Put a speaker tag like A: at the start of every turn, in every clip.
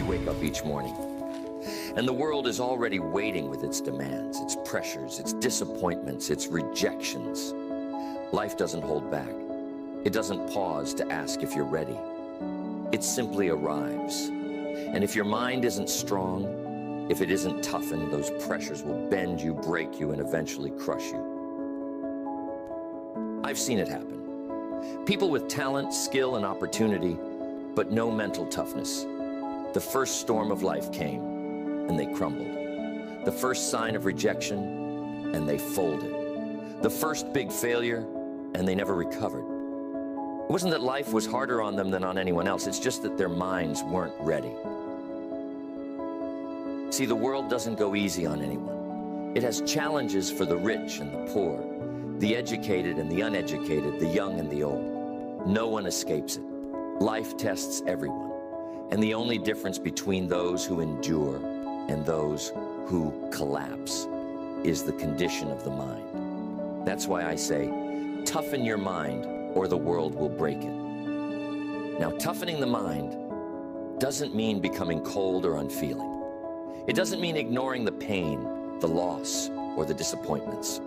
A: wake up each morning. And the world is already waiting with its demands, its pressures, its disappointments, its rejections. Life doesn't hold back. It doesn't pause to ask if you're ready. It simply arrives. And if your mind isn't strong, if it isn't toughened, those pressures will bend you, break you, and eventually crush you. I've seen it happen. People with talent, skill, and opportunity, but no mental toughness. The first storm of life came, and they crumbled. The first sign of rejection, and they folded. The first big failure, and they never recovered. It wasn't that life was harder on them than on anyone else. It's just that their minds weren't ready. See, the world doesn't go easy on anyone. It has challenges for the rich and the poor, the educated and the uneducated, the young and the old. No one escapes it. Life tests everyone. And the only difference between those who endure and those who collapse is the condition of the mind. That's why I say, toughen your mind or the world will break it. Now, toughening the mind doesn't mean becoming cold or unfeeling. It doesn't mean ignoring the pain, the loss, or the disappointments.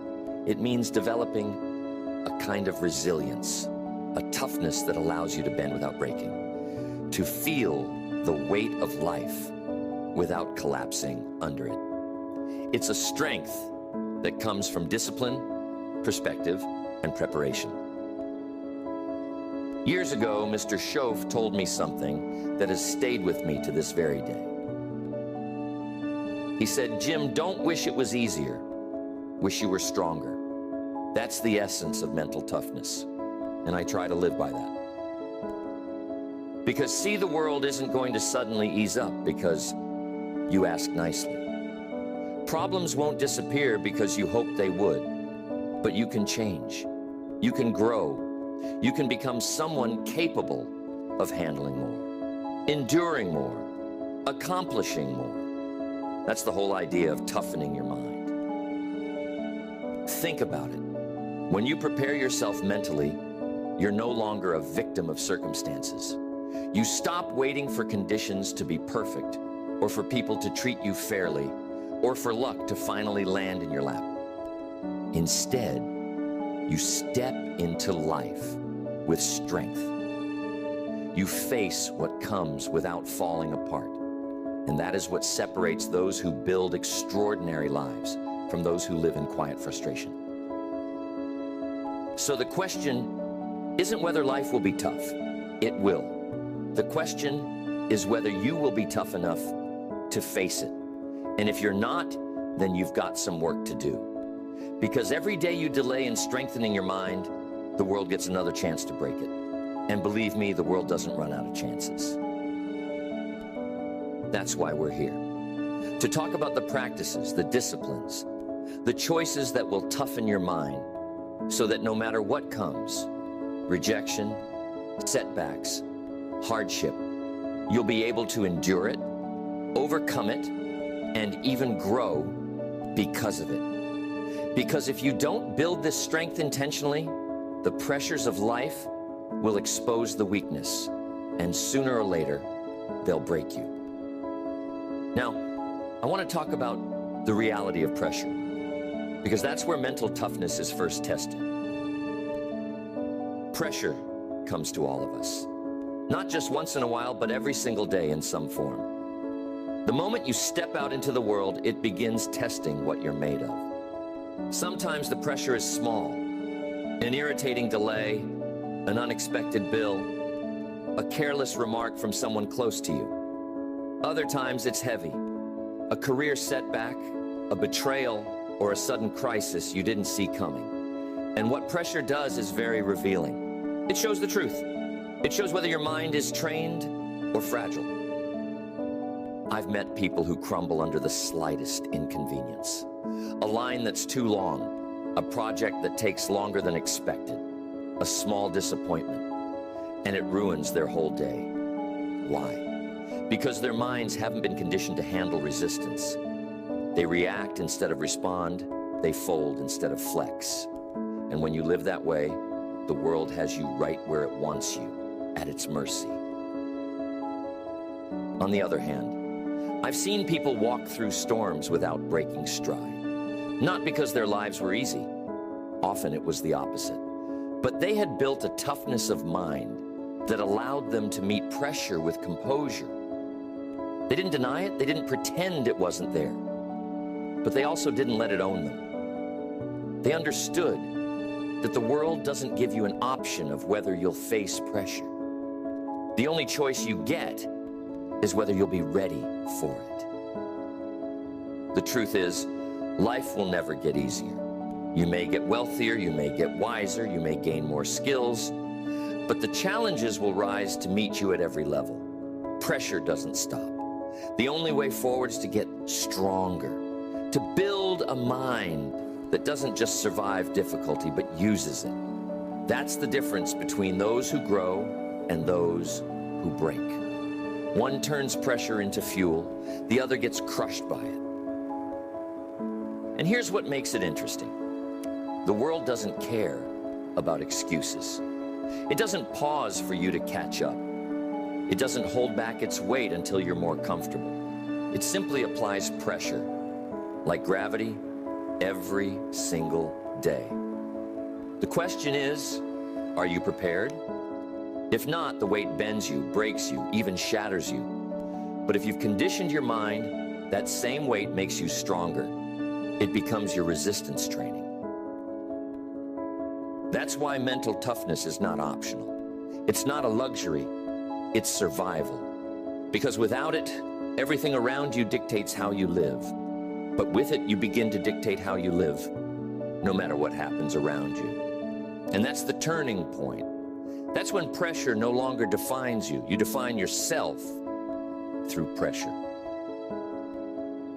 A: It means developing a kind of resilience, a toughness that allows you to bend without breaking, to feel the weight of life without collapsing under it. It's a strength that comes from discipline, perspective, and preparation. Years ago, Mr. Shoaff told me something that has stayed with me to this very day. He said, "Jim, don't wish it was easier. Wish you were stronger." That's the essence of mental toughness, and I try to live by that. Because see, the world isn't going to suddenly ease up because you ask nicely. Problems won't disappear because you hoped they would, but you can change. You can grow. You can become someone capable of handling more, enduring more, accomplishing more. That's the whole idea of toughening your mind. Think about it. When you prepare yourself mentally, you're no longer a victim of circumstances. You stop waiting for conditions to be perfect, or for people to treat you fairly, or for luck to finally land in your lap. Instead, you step into life with strength. You face what comes without falling apart. And that is what separates those who build extraordinary lives from those who live in quiet frustration. So the question isn't whether life will be tough. It will. The question is whether you will be tough enough to face it. And if you're not, then you've got some work to do. Because every day you delay in strengthening your mind, the world gets another chance to break it. And believe me, the world doesn't run out of chances. That's why we're here. To talk about the practices, the disciplines, the choices that will toughen your mind so that no matter what comes, rejection, setbacks, hardship, you'll be able to endure it, overcome it, and even grow because of it. Because if you don't build this strength intentionally, the pressures of life will expose the weakness, and sooner or later, they'll break you. Now, I want to talk about the reality of pressure, because that's where mental toughness is first tested. Pressure comes to all of us, not just once in a while, but every single day in some form. The moment you step out into the world, it begins testing what you're made of. Sometimes the pressure is small, an irritating delay, an unexpected bill, a careless remark from someone close to you. Other times it's heavy, a career setback, a betrayal, or a sudden crisis you didn't see coming. And what pressure does is very revealing. It shows the truth. It shows whether your mind is trained or fragile. I've met people who crumble under the slightest inconvenience. A line that's too long, a project that takes longer than expected, a small disappointment, and it ruins their whole day. Why? Because their minds haven't been conditioned to handle resistance. They react instead of respond. They fold instead of flex. And when you live that way, the world has you right where it wants you, at its mercy. On the other hand, I've seen people walk through storms without breaking stride. Not because their lives were easy. Often it was the opposite. But they had built a toughness of mind that allowed them to meet pressure with composure. They didn't deny it, they didn't pretend it wasn't there. But they also didn't let it own them. They understood that the world doesn't give you an option of whether you'll face pressure. The only choice you get is whether you'll be ready for it. The truth is, life will never get easier. You may get wealthier, you may get wiser, you may gain more skills, but the challenges will rise to meet you at every level. Pressure doesn't stop. The only way forward is to get stronger, to build a mind that doesn't just survive difficulty, but uses it. That's the difference between those who grow and those who break. One turns pressure into fuel, the other gets crushed by it. And here's what makes it interesting. The world doesn't care about excuses. It doesn't pause for you to catch up. It doesn't hold back its weight until you're more comfortable. It simply applies pressure, like gravity, every single day. The question is, are you prepared? If not, the weight bends you, breaks you, even shatters you. But if you've conditioned your mind, that same weight makes you stronger. It becomes your resistance training. That's why mental toughness is not optional. It's not a luxury, it's survival. Because without it, everything around you dictates how you live. But with it, you begin to dictate how you live, no matter what happens around you. And that's the turning point. That's when pressure no longer defines you. You define yourself through pressure.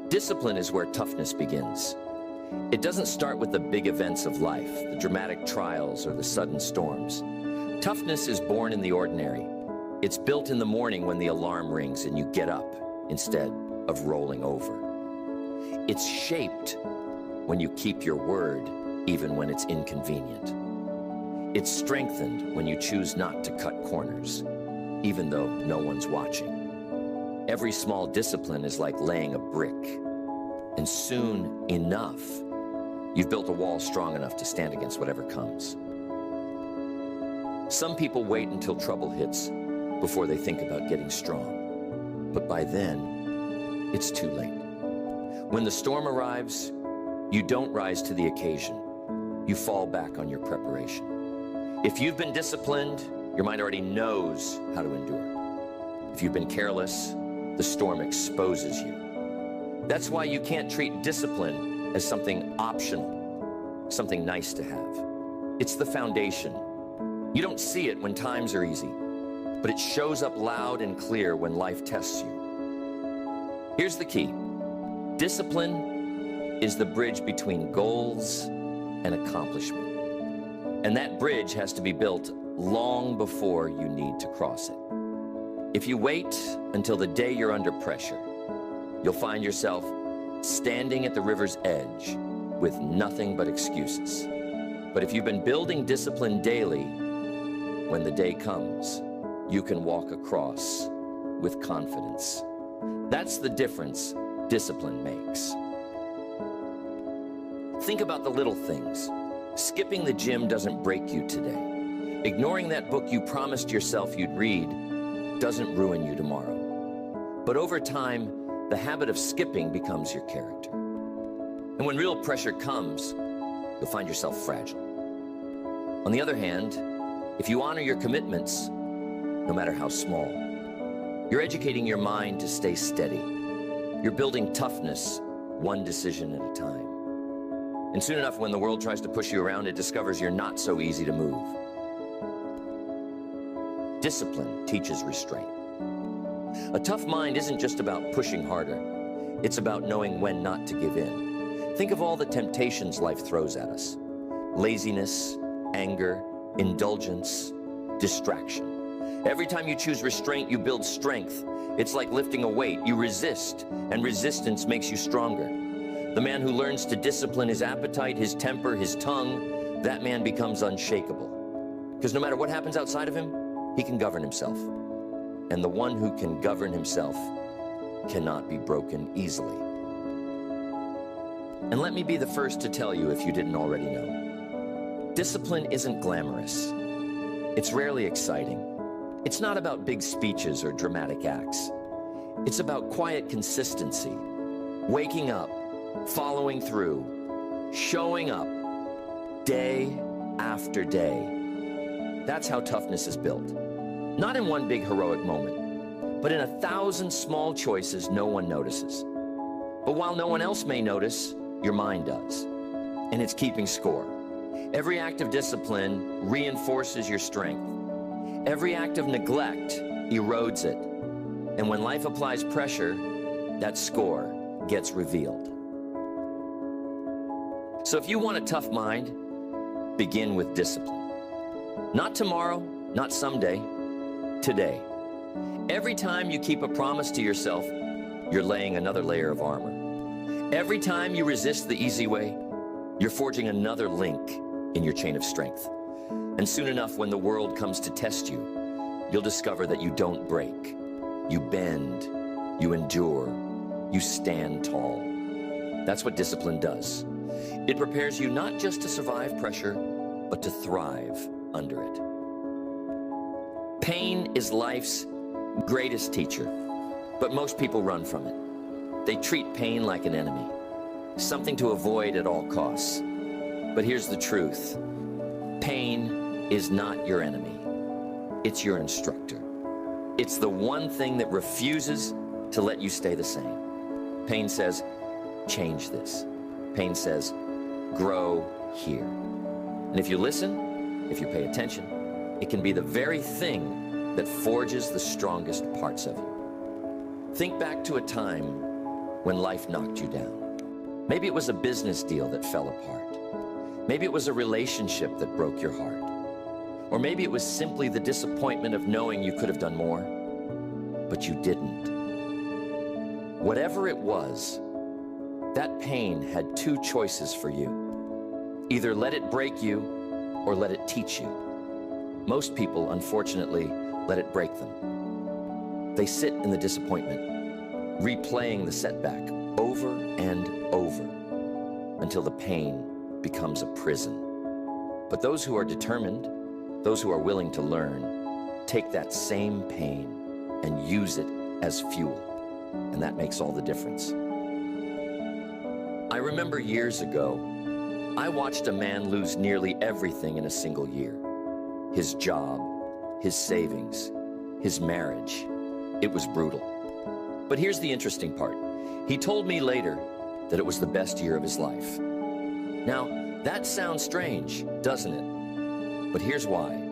A: Discipline is where toughness begins. It doesn't start with the big events of life, the dramatic trials or the sudden storms. Toughness is born in the ordinary. It's built in the morning when the alarm rings and you get up instead of rolling over. It's shaped when you keep your word, even when it's inconvenient. It's strengthened when you choose not to cut corners, even though no one's watching. Every small discipline is like laying a brick, and soon enough, you've built a wall strong enough to stand against whatever comes. Some people wait until trouble hits before they think about getting strong. But by then, it's too late. When the storm arrives, you don't rise to the occasion. You fall back on your preparation. If you've been disciplined, your mind already knows how to endure. If you've been careless, the storm exposes you. That's why you can't treat discipline as something optional, something nice to have. It's the foundation. You don't see it when times are easy, but it shows up loud and clear when life tests you. Here's the key. Discipline is the bridge between goals and accomplishment. And that bridge has to be built long before you need to cross it. If you wait until the day you're under pressure, you'll find yourself standing at the river's edge with nothing but excuses. But if you've been building discipline daily, when the day comes, you can walk across with confidence. That's the difference discipline makes. Think about the little things. Skipping the gym doesn't break you today. Ignoring that book you promised yourself you'd read doesn't ruin you tomorrow. But over time, the habit of skipping becomes your character. And when real pressure comes, you'll find yourself fragile. On the other hand, if you honor your commitments, no matter how small, you're educating your mind to stay steady. You're building toughness, one decision at a time. And soon enough, when the world tries to push you around, it discovers you're not so easy to move. Discipline teaches restraint. A tough mind isn't just about pushing harder. It's about knowing when not to give in. Think of all the temptations life throws at us. Laziness, anger, indulgence, distraction. Every time you choose restraint, you build strength. It's like lifting a weight. You resist, and resistance makes you stronger. The man who learns to discipline his appetite, his temper, his tongue, that man becomes unshakable. Because no matter what happens outside of him, he can govern himself. and the one who can govern himself cannot be broken easily. And let me be the first to tell you, if you didn't already know, discipline isn't glamorous. It's rarely exciting. It's not about big speeches or dramatic acts. It's about quiet consistency, waking up, following through, showing up, day after day. That's how toughness is built. Not in one big heroic moment, but in 1,000 small choices no one notices. But while no one else may notice, your mind does, and it's keeping score. Every act of discipline reinforces your strength. Every act of neglect erodes it. And when life applies pressure, that score gets revealed. So if you want a tough mind, begin with discipline. Not tomorrow, not someday, today. Every time you keep a promise to yourself, you're laying another layer of armor. Every time you resist the easy way, you're forging another link in your chain of strength. And soon enough, when the world comes to test you, you'll discover that you don't break. You bend, you endure, you stand tall. That's what discipline does. It prepares you not just to survive pressure, but to thrive under it. Pain is life's greatest teacher, but most people run from it. They treat pain like an enemy, something to avoid at all costs. But here's the truth. Pain is not your enemy. It's your instructor. It's the one thing that refuses to let you stay the same. Pain says, change this. Pain says, grow here. And if you listen, if you pay attention, it can be the very thing that forges the strongest parts of you. Think back to a time when life knocked you down. Maybe it was a business deal that fell apart. Maybe it was a relationship that broke your heart. Or maybe it was simply the disappointment of knowing you could have done more, but you didn't. Whatever it was, that pain had two choices for you. Either let it break you or let it teach you. Most people, unfortunately, let it break them. They sit in the disappointment, replaying the setback over and over until the pain becomes a prison. But those who are determined, those who are willing to learn, take that same pain and use it as fuel. And that makes all the difference. I remember years ago, I watched a man lose nearly everything in a single year. His job, his savings, his marriage. It was brutal. But here's the interesting part. He told me later that it was the best year of his life. Now, that sounds strange, doesn't it? But here's why.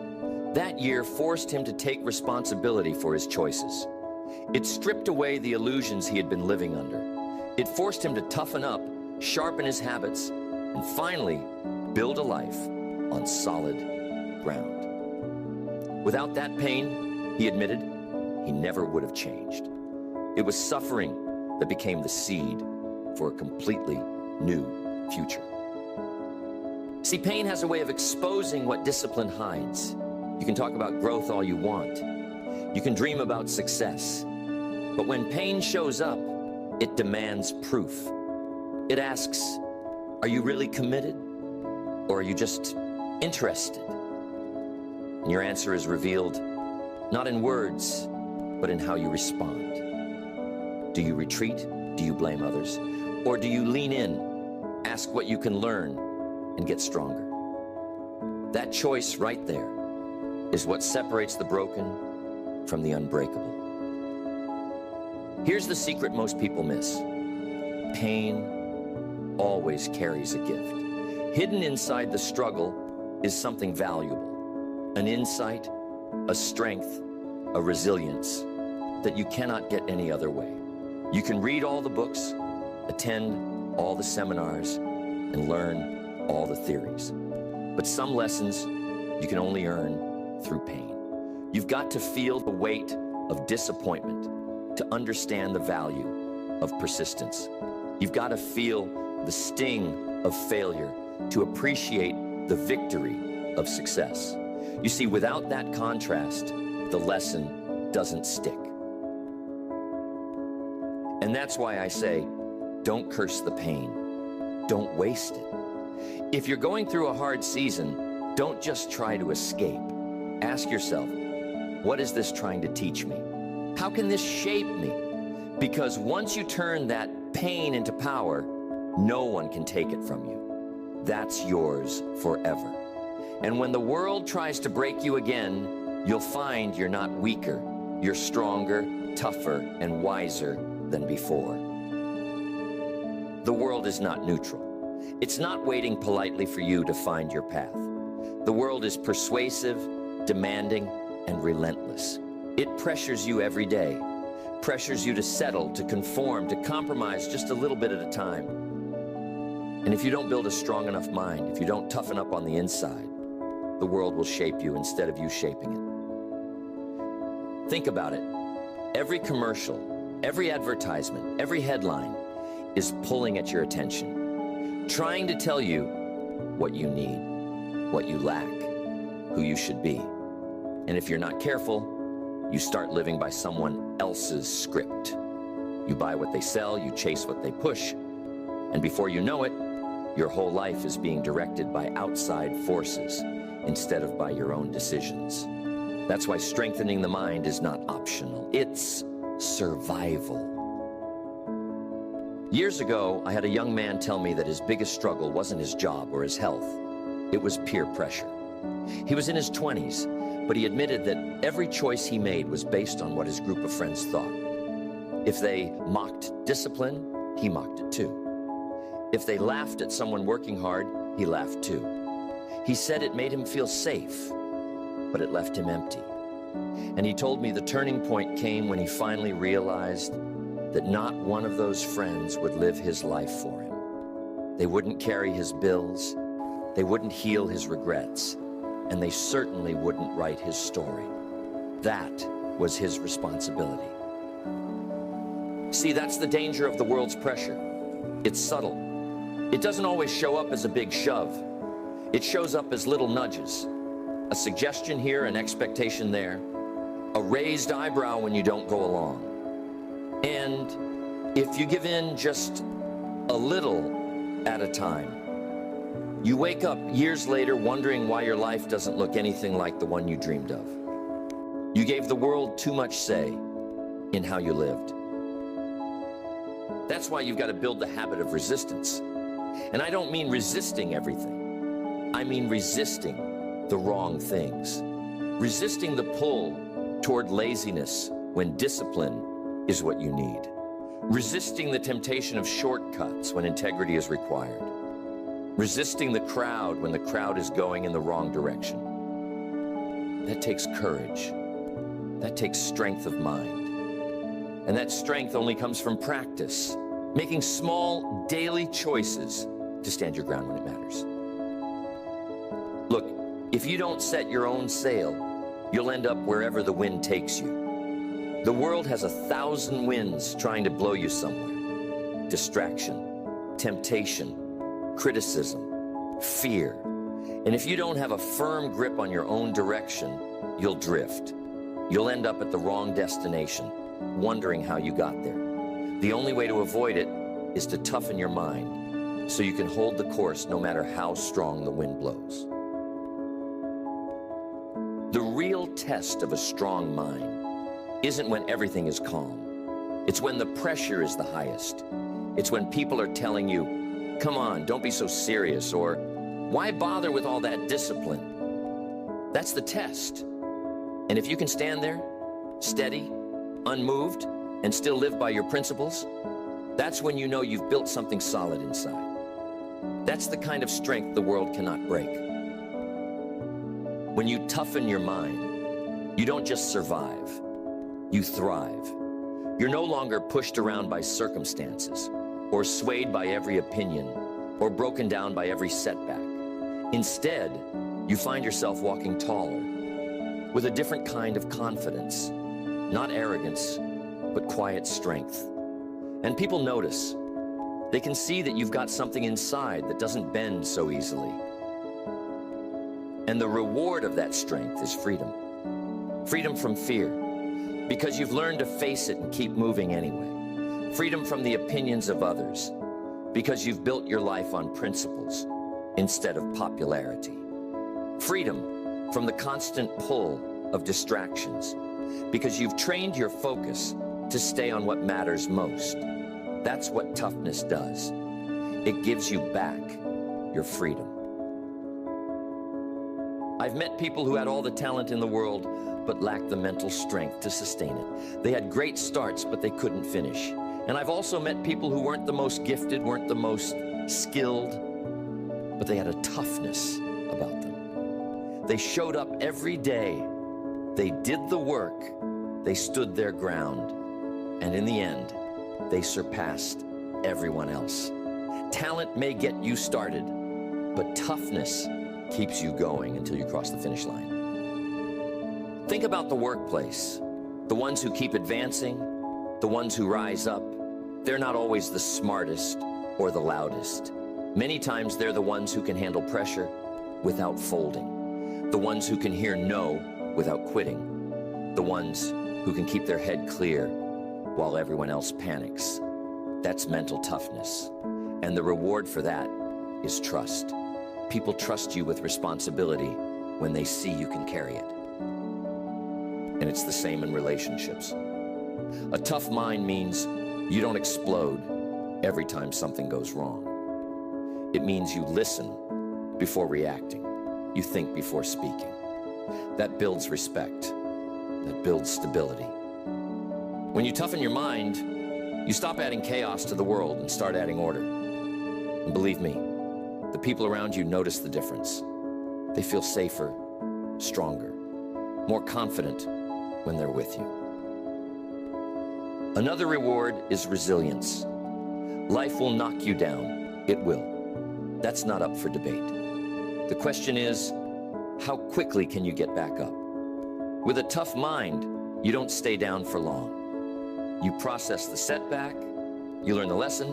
A: That year forced him to take responsibility for his choices. It stripped away the illusions he had been living under. It forced him to toughen up, sharpen his habits, and finally build a life on solid ground. Without that pain, he admitted, he never would have changed. It was suffering that became the seed for a completely new future. See, pain has a way of exposing what discipline hides. You can talk about growth all you want. You can dream about success. But when pain shows up, it demands proof. It asks, are you really committed? Or are you just interested? And your answer is revealed not in words, but in how you respond. Do you retreat? Do you blame others? Or do you lean in, ask what you can learn, and get stronger? That choice right there is what separates the broken from the unbreakable. Here's the secret most people miss. Pain always carries a gift. Hidden inside the struggle is something valuable, an insight, a strength, a resilience that you cannot get any other way. You can read all the books, attend all the seminars, and learn all the theories. But some lessons you can only earn through pain. You've got to feel the weight of disappointment to understand the value of persistence. You've got to feel the sting of failure to appreciate the victory of success. You see, without that contrast, the lesson doesn't stick. And that's why I say, don't curse the pain. Don't waste it. If you're going through a hard season, don't just try to escape. Ask yourself, what is this trying to teach me? How can this shape me? Because once you turn that pain into power, no one can take it from you. That's yours forever. And when the world tries to break you again, you'll find you're not weaker. You're stronger, tougher, and wiser than before. The world is not neutral. It's not waiting politely for you to find your path. The world is persuasive, demanding, and relentless. It pressures you every day, pressures you to settle, to conform, to compromise just a little bit at a time. And if you don't build a strong enough mind, if you don't toughen up on the inside, the world will shape you instead of you shaping it. Think about it. Every commercial, every advertisement, every headline is pulling at your attention, trying to tell you what you need, what you lack, who you should be. And if you're not careful, you start living by someone else's script. You buy what they sell, you chase what they push, and before you know it, your whole life is being directed by outside forces instead of by your own decisions. That's why strengthening the mind is not optional. It's survival. Years ago, I had a young man tell me that his biggest struggle wasn't his job or his health. It was peer pressure. He was in his 20s, but he admitted that every choice he made was based on what his group of friends thought. If they mocked discipline, he mocked it too. If they laughed at someone working hard, he laughed too. He said it made him feel safe, but it left him empty. And he told me the turning point came when he finally realized that not one of those friends would live his life for him. They wouldn't carry his bills, they wouldn't heal his regrets, and they certainly wouldn't write his story. That was his responsibility. See, that's the danger of the world's pressure. It's subtle. It doesn't always show up as a big shove. It shows up as little nudges. A suggestion here, an expectation there, a raised eyebrow when you don't go along. And if you give in just a little at a time, you wake up years later wondering why your life doesn't look anything like the one you dreamed of. You gave the world too much say in how you lived. That's why you've got to build the habit of resistance. And I don't mean resisting everything. I mean resisting the wrong things. Resisting the pull toward laziness when discipline is what you need. Resisting the temptation of shortcuts when integrity is required. Resisting the crowd when the crowd is going in the wrong direction. That takes courage. That takes strength of mind. And that strength only comes from practice, making small daily choices to stand your ground when it matters. Look, if you don't set your own sail, you'll end up wherever the wind takes you. The world has 1,000 winds trying to blow you somewhere. Distraction, temptation, criticism, fear. And if you don't have a firm grip on your own direction, you'll drift. You'll end up at the wrong destination, wondering how you got there. The only way to avoid it is to toughen your mind so you can hold the course no matter how strong the wind blows. The real test of a strong mind isn't when everything is calm. It's when the pressure is the highest. It's when people are telling you, come on, don't be so serious, or why bother with all that discipline? That's the test. And if you can stand there, steady, unmoved, and still live by your principles, that's when you know you've built something solid inside. That's the kind of strength the world cannot break. When you toughen your mind, you don't just survive, you thrive. You're no longer pushed around by circumstances, or swayed by every opinion, or broken down by every setback. Instead, you find yourself walking taller, with a different kind of confidence, not arrogance, but quiet strength. And people notice. They can see that you've got something inside that doesn't bend so easily. And the reward of that strength is freedom. Freedom from fear. because you've learned to face it and keep moving anyway. Freedom from the opinions of others, because you've built your life on principles instead of popularity. Freedom from the constant pull of distractions, because you've trained your focus to stay on what matters most. That's what toughness does. It gives you back your freedom. I've met people who had all the talent in the world, but lacked the mental strength to sustain it. They had great starts, but they couldn't finish. And I've also met people who weren't the most gifted, weren't the most skilled, but they had a toughness about them. They showed up every day. They did the work. They stood their ground. And in the end, they surpassed everyone else. Talent may get you started, but toughness keeps you going until you cross the finish line. Think about the workplace. The ones who keep advancing, the ones who rise up, they're not always the smartest or the loudest. Many times they're the ones who can handle pressure without folding, the ones who can hear no without quitting, the ones who can keep their head clear while everyone else panics. That's mental toughness. And the reward for that is trust. People trust you with responsibility when they see you can carry it. And it's the same in relationships. A tough mind means you don't explode every time something goes wrong. It means you listen before reacting. You think before speaking. That builds respect. That builds stability. When you toughen your mind, you stop adding chaos to the world and start adding order. And believe me, the people around you notice the difference. They feel safer, stronger, more confident when they're with you. Another reward is resilience. Life will knock you down. It will. That's not up for debate. The question is, how quickly can you get back up? With a tough mind, you don't stay down for long. You process the setback, you learn the lesson,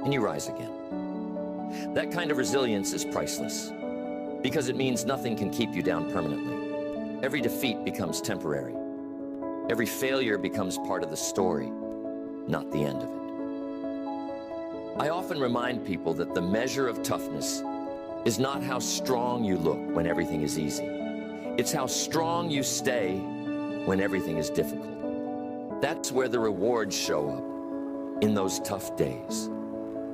A: and you rise again. That kind of resilience is priceless, because it means nothing can keep you down permanently. Every defeat becomes temporary. Every failure becomes part of the story, not the end of it. I often remind people that the measure of toughness is not how strong you look when everything is easy. It's how strong you stay when everything is difficult. That's where the rewards show up, in those tough days,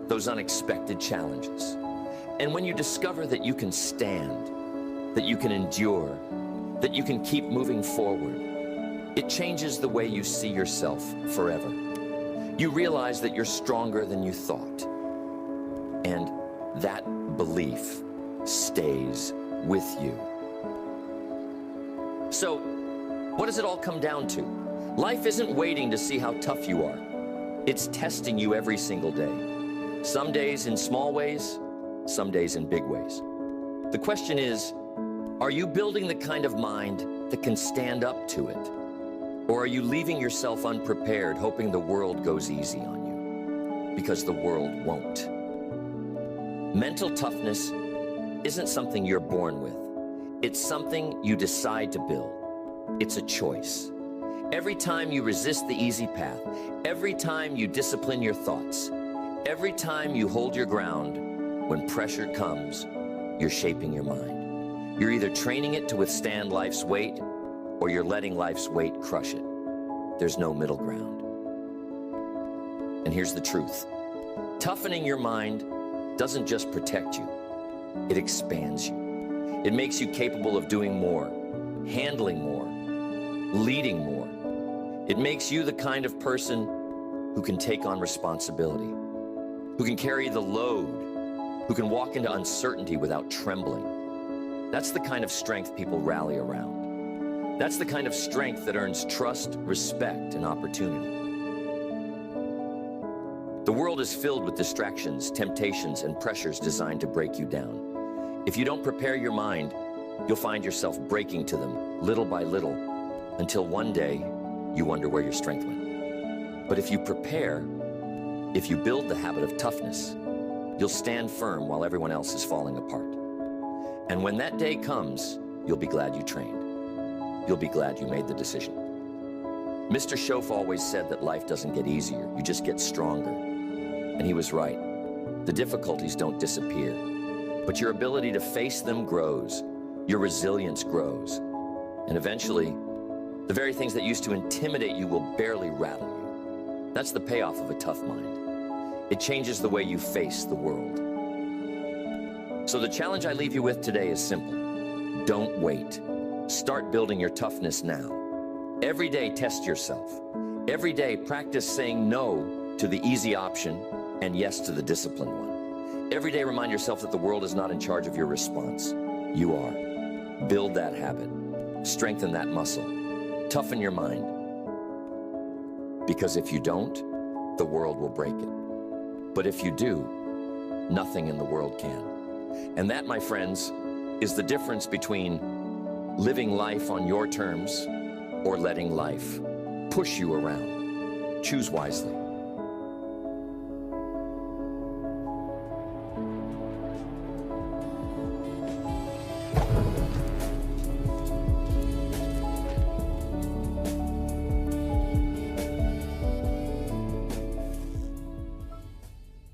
A: those unexpected challenges. And when you discover that you can stand, that you can endure, that you can keep moving forward, it changes the way you see yourself forever. You realize that you're stronger than you thought. And that belief stays with you. So, what does it all come down to? Life isn't waiting to see how tough you are. It's testing you every single day. Some days in small ways, some days in big ways. The question is, are you building the kind of mind that can stand up to it? Or are you leaving yourself unprepared, hoping the world goes easy on you? Because the world won't. Mental toughness isn't something you're born with. It's something you decide to build. It's a choice. Every time you resist the easy path, every time you discipline your thoughts, every time you hold your ground, when pressure comes, you're shaping your mind. You're either training it to withstand life's weight, or you're letting life's weight crush it. There's no middle ground. And here's the truth. Toughening your mind doesn't just protect you, it expands you. It makes you capable of doing more, handling more, leading more. It makes you the kind of person who can take on responsibility, who can carry the load, who can walk into uncertainty without trembling. That's the kind of strength people rally around. That's the kind of strength that earns trust, respect, and opportunity. The world is filled with distractions, temptations, and pressures designed to break you down. If you don't prepare your mind, you'll find yourself breaking to them little by little until one day you wonder where your strength went. But if you prepare, if you build the habit of toughness, you'll stand firm while everyone else is falling apart. And when that day comes, you'll be glad you trained. You'll be glad you made the decision. Mr. Schoaf always said that life doesn't get easier, you just get stronger. And he was right. The difficulties don't disappear, but your ability to face them grows, your resilience grows, and eventually, the very things that used to intimidate you will barely rattle you. That's the payoff of a tough mind. It changes the way you face the world. So the challenge I leave you with today is simple. Don't wait. Start building your toughness now. Every day, test yourself. Every day, practice saying no to the easy option and yes to the disciplined one. Every day, remind yourself that the world is not in charge of your response. You are. Build that habit. Strengthen that muscle. Toughen your mind. Because if you don't, the world will break it. But if you do, nothing in the world can. And that, my friends, is the difference between living life on your terms or letting life push you around. Choose wisely.